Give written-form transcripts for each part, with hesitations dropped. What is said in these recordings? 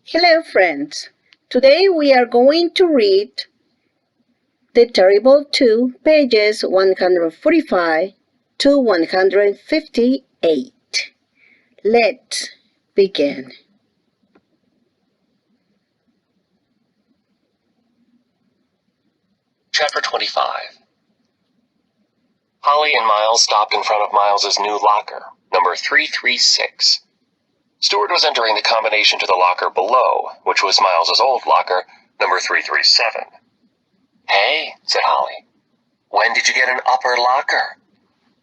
Hello, friends. Today we are going to read The Terrible 2, pages 145 to 158. Let's begin. Chapter 25. Holly and Miles stopped in front of Miles's new locker, number 336. Stuart was entering the combination to the locker below, which was Miles's old locker, number 337. "Hey," said Holly. "When did you get an upper locker?"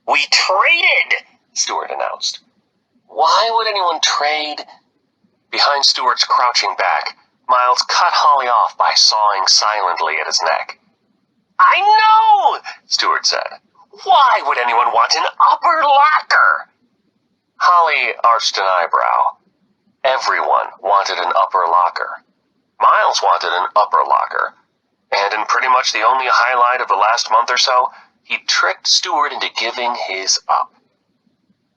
"We traded," Stuart announced. "Why would anyone trade?" Behind Stuart's crouching back, Miles cut Holly off by sawing silently at his neck. "I know," Stuart said. "Why would anyone want an upper locker?" Holly arched an eyebrow. Everyone wanted an upper locker. Miles wanted an upper locker. And in pretty much the only highlight of the last month or so, he tricked Stuart into giving his up.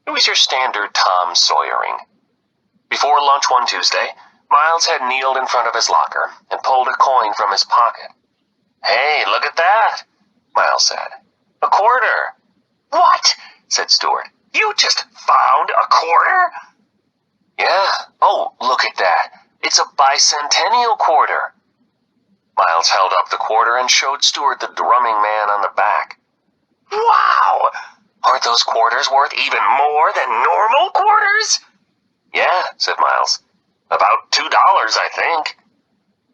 It was your standard Tom Sawyering. Before lunch one Tuesday, Miles had kneeled in front of his locker and pulled a coin from his pocket. "Hey, look at that," Miles said. "A quarter." "What?" said Stuart. "You just found a quarter?" "Yeah. Oh, look at that. It's a bicentennial quarter." Miles held up the quarter and showed Stuart the drumming man on the back. "Wow! Aren't those quarters worth even more than normal quarters?" "Yeah," said Miles. "About $2, I think."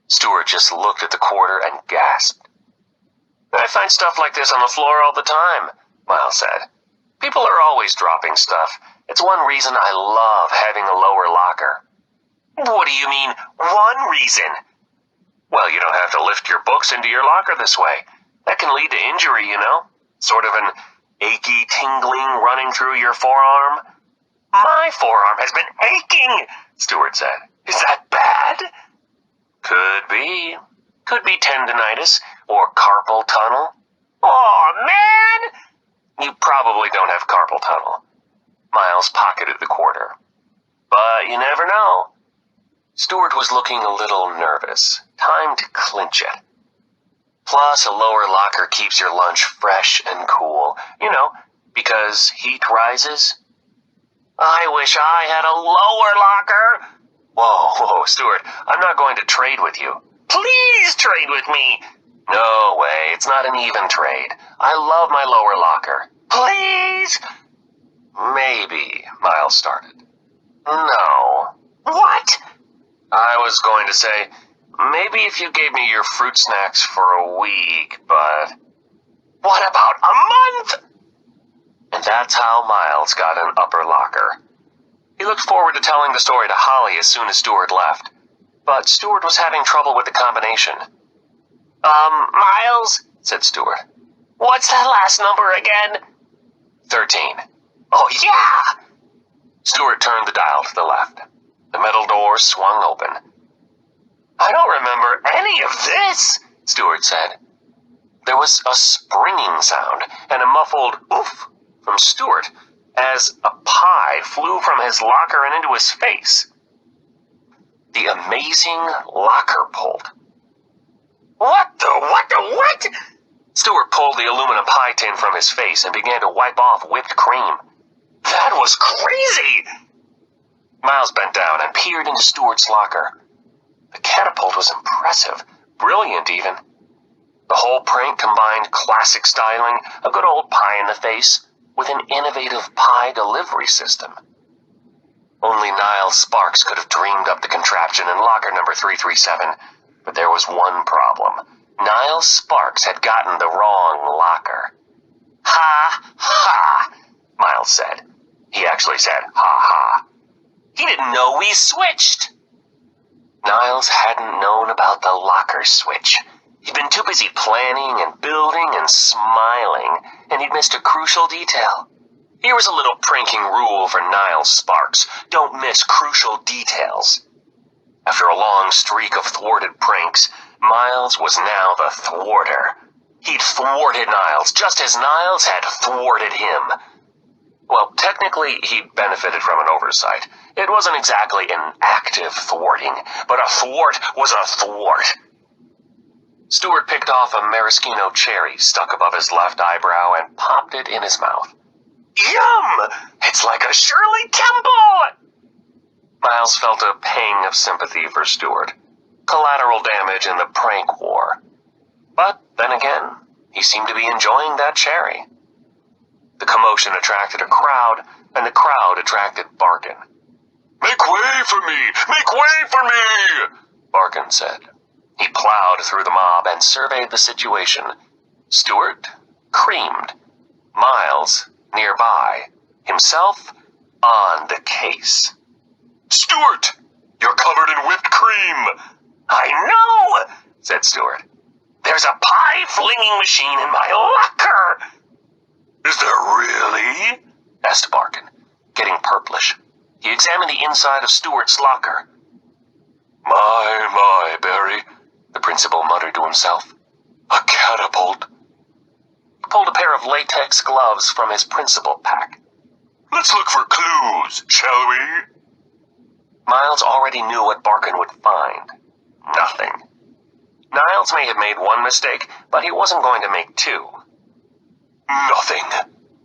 Stuart just looked at the quarter and gasped. "I find stuff like this on the floor all the time," Miles said. "People are always dropping stuff. It's one reason I love having a lower locker." "What do you mean, one reason?" "Well, you don't have to lift your books into your locker this way. That can lead to injury, you know? Sort of an achy tingling running through your forearm." "My forearm has been aching," Stuart said. "Is that bad?" "Could be. Could be tendinitis or carpal tunnel." "Aw, man!" "You probably don't have carpal tunnel." Miles pocketed the quarter. "But you never know." Stuart was looking a little nervous. Time to clinch it. Plus, a lower locker keeps your lunch fresh and cool. You know, because heat rises. "I wish I had a lower locker." Whoa, Stuart, I'm not going to trade with you." "Please trade with me." "No way, it's not an even trade. I love my lower locker." "Please." "Maybe," Miles started. "No." "What?" "I was going to say, maybe if you gave me your fruit snacks for a week, but..." "What about a month?" And that's how Miles got an upper locker. He looked forward to telling the story to Holly as soon as Stuart left. But Stuart was having trouble with the combination. "Miles," said Stuart. "What's that last number again?" 13. "Oh, yeah!" Stuart turned the dial to the left. The metal door swung open. "I don't remember any of this," Stuart said. There was a springing sound and a muffled oof from Stuart as a pie flew from his locker and into his face. The amazing locker pulled. What? Stuart pulled the aluminum pie tin from his face and began to wipe off whipped cream. "That was crazy!" Miles bent down and peered into Stuart's locker. The catapult was impressive, brilliant even. The whole prank combined classic styling, a good old pie in the face, with an innovative pie delivery system. Only Niles Sparks could have dreamed up the contraption in locker number 337, but there was one problem. Niles Sparks had gotten the wrong locker. "Ha, ha," Miles said. He actually said, "ha, ha." "He didn't know we switched." Niles hadn't known about the locker switch. He'd been too busy planning and building and smiling, and he'd missed a crucial detail. Here was a little pranking rule for Niles Sparks. Don't miss crucial details. After a long streak of thwarted pranks, Miles was now the thwarter. He'd thwarted Niles, just as Niles had thwarted him. Well, technically, he benefited from an oversight. It wasn't exactly an active thwarting, but a thwart was a thwart. Stuart picked off a maraschino cherry stuck above his left eyebrow and popped it in his mouth. Yum! It's like a Shirley Temple! Miles felt a pang of sympathy for Stuart. Collateral damage in the prank war. But then again, he seemed to be enjoying that cherry. The commotion attracted a crowd, and the crowd attracted Barkin. "Make way for me! Make way for me!" Barkin said. He plowed through the mob and surveyed the situation. Stuart, creamed. Miles, nearby. Himself, on the case. "Stuart, you're covered in whipped cream." "I know," said Stuart. "There's a pie-flinging machine in my locker." "Is there really?" asked Barkin, getting purplish. He examined the inside of Stuart's locker. My, Barry," the principal muttered to himself. "A catapult." He pulled a pair of latex gloves from his principal pack. "Let's look for clues, shall we?" Miles already knew what Barkin would find. Nothing. Niles may have made one mistake, but he wasn't going to make two. "Nothing,"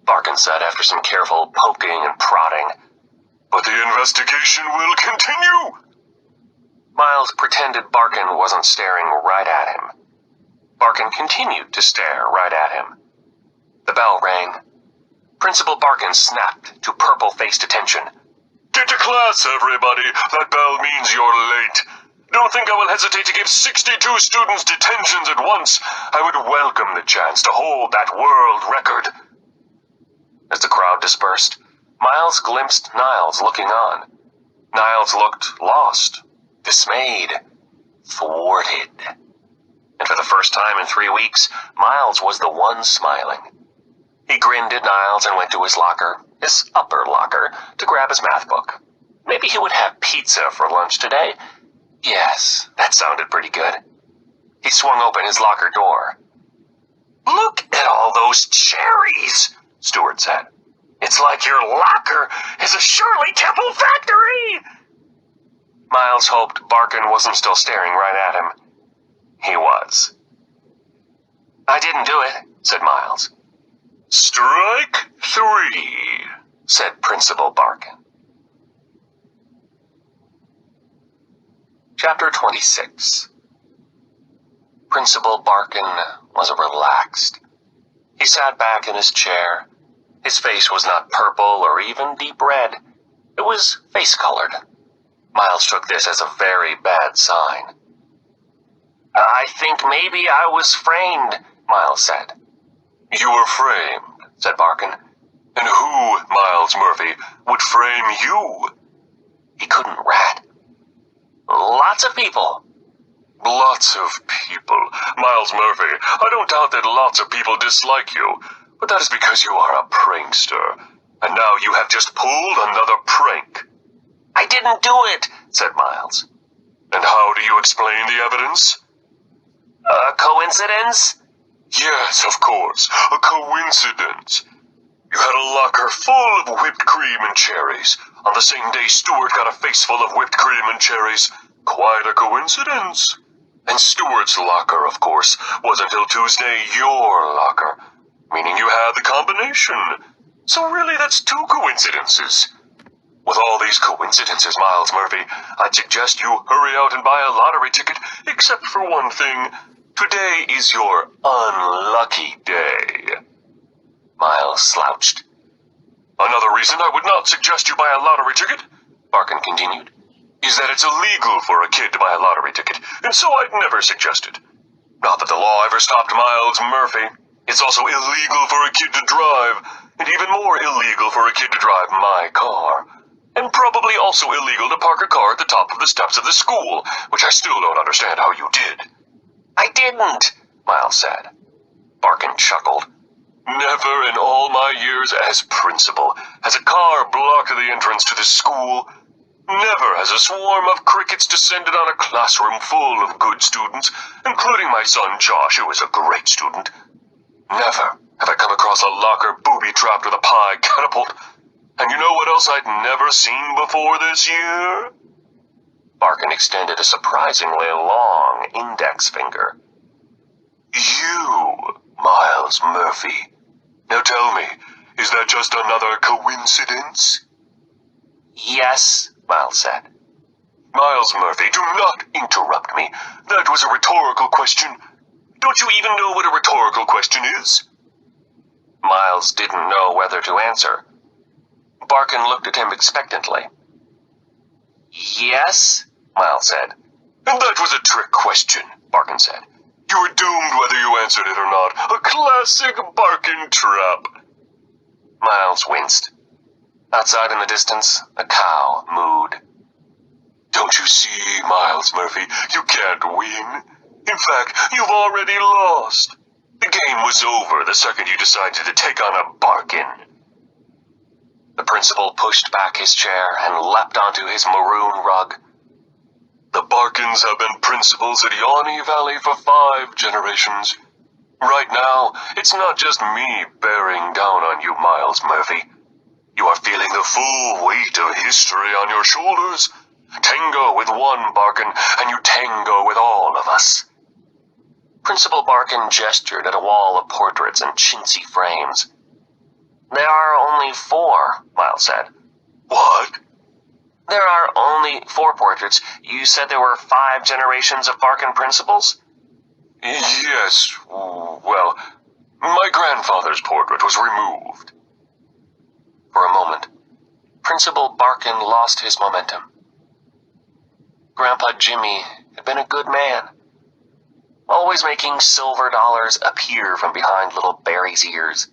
Barkin said after some careful poking and prodding. "But the investigation will continue." Miles pretended Barkin wasn't staring right at him. Barkin continued to stare right at him. The bell rang. Principal Barkin snapped to purple-faced attention. "Get to class, everybody. That bell means you're late. Don't think I will hesitate to give 62 students detentions at once. I would welcome the chance to hold that world record." As the crowd dispersed, Miles glimpsed Niles looking on. Niles looked lost, dismayed, thwarted. And for the first time in 3 weeks, Miles was the one smiling. He grinned at Niles and went to his locker, his upper locker, to grab his math book. Maybe he would have pizza for lunch today. Yes, that sounded pretty good. He swung open his locker door. "Look at all those cherries," Stuart said. "It's like your locker is a Shirley Temple factory." Miles hoped Barkin wasn't still staring right at him. He was. "I didn't do it," said Miles. "Strike 3, said Principal Barkin. Chapter 26. Principal Barkin was relaxed. He sat back in his chair. His face was not purple or even deep red. It was face-colored. Miles took this as a very bad sign. "I think maybe I was framed," Miles said. "You were framed," said Barkin. "And who, Miles Murphy, would frame you?" He couldn't rat. "Lots of people." "Lots of people. Miles Murphy, I don't doubt that lots of people dislike you, but that is because you are a prankster. And now you have just pulled another prank." "I didn't do it," said Miles. "And how do you explain the evidence?" "A coincidence?" "Yes, of course, a coincidence. You had a locker full of whipped cream and cherries. On the same day, Stuart got a face full of whipped cream and cherries. Quite a coincidence. And Stuart's locker, of course, was until Tuesday your locker, meaning you had the combination. So really, that's 2 coincidences. With all these coincidences, Miles Murphy, I'd suggest you hurry out and buy a lottery ticket, except for one thing. Today is your unlucky day." Miles slouched. "Another reason I would not suggest you buy a lottery ticket," Barkin continued, "is that it's illegal for a kid to buy a lottery ticket, and so I'd never suggest it. Not that the law ever stopped Miles Murphy. It's also illegal for a kid to drive, and even more illegal for a kid to drive my car. And probably also illegal to park a car at the top of the steps of the school, which I still don't understand how you did." "I didn't," Miles said. Barkin chuckled. "Never in all my years as principal has a car blocked the entrance to the school. Never has a swarm of crickets descended on a classroom full of good students, including my son Josh, who is a great student. Never have I come across a locker booby-trapped with a pie catapult. And you know what else I'd never seen before this year? Barkin extended a surprisingly long index finger. You, Miles Murphy. Now tell me, is that just another coincidence? Yes, Miles said. Miles Murphy, do not interrupt me. That was a rhetorical question. Don't you even know what a rhetorical question is? Miles didn't know whether to answer. Barkin looked at him expectantly. Yes, Miles said. And that was a trick question, Barkin said. You were doomed whether you answered it or not. A classic Barkin trap. Miles winced. Outside in the distance, a cow mooed. Don't you see, Miles Murphy, you can't win. In fact, you've already lost. The game was over the second you decided to take on a Barkin. The principal pushed back his chair and leapt onto his maroon rug. The Barkins have been principals at Yawny Valley for 5 generations. Right now, it's not just me bearing down on you, Miles Murphy. You are feeling the full weight of history on your shoulders. Tango with one Barkin, and you tango with all of us. Principal Barkin gestured at a wall of portraits and chintzy frames. There are only 4, Miles said. What? There are only 4 portraits. You said there were 5 generations of Barkin principals? Yes, well, my grandfather's portrait was removed. For a moment, Principal Barkin lost his momentum. Grandpa Jimmy had been a good man, always making silver dollars appear from behind little Barry's ears.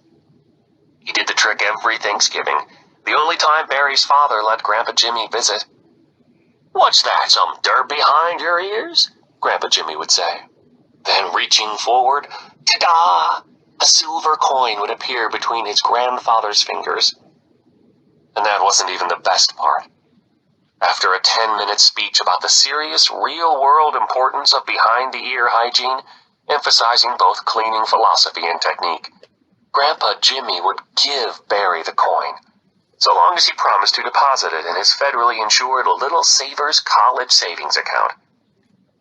He did the trick every Thanksgiving, the only time Barry's father let Grandpa Jimmy visit. What's that, some dirt behind your ears? Grandpa Jimmy would say. Then reaching forward, ta-da! A silver coin would appear between his grandfather's fingers. And that wasn't even the best part. After a 10-minute speech about the serious, real-world importance of behind-the-ear hygiene, emphasizing both cleaning philosophy and technique, Grandpa Jimmy would give Barry the coin, so long as he promised to deposit it in his federally insured Little Savers college savings account.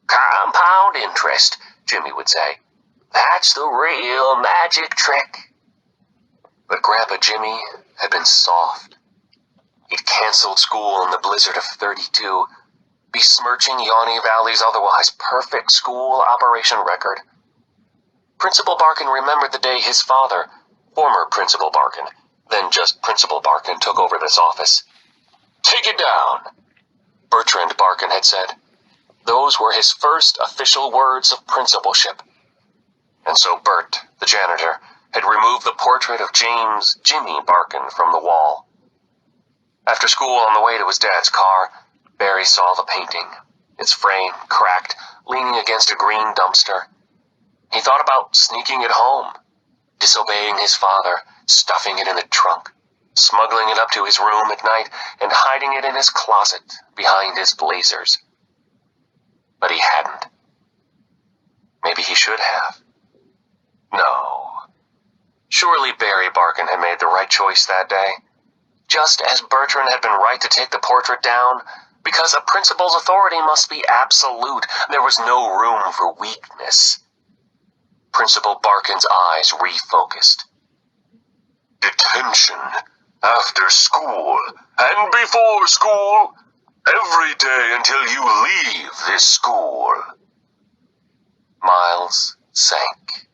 Compound interest, Jimmy would say. That's the real magic trick. But Grandpa Jimmy had been soft. He'd canceled school in the blizzard of 32, besmirching Yawny Valley's otherwise perfect school operation record. Principal Barkin remembered the day his father, former Principal Barkin, then just Principal Barkin, took over this office. Take it down, Bertrand Barkin had said. Those were his first official words of principalship. And so Bert, the janitor, had removed the portrait of James Jimmy Barkin from the wall. After school, on the way to his dad's car, Barry saw the painting, its frame cracked, leaning against a green dumpster. He thought about sneaking it home, disobeying his father, stuffing it in the trunk, smuggling it up to his room at night, and hiding it in his closet behind his blazers. But he hadn't. Maybe he should have. No. Surely Barry Barkin had made the right choice that day. Just as Bertrand had been right to take the portrait down, because a principal's authority must be absolute. There was no room for weakness. Principal Barkin's eyes refocused. Detention, after school, and before school, every day until you leave this school. Miles sank.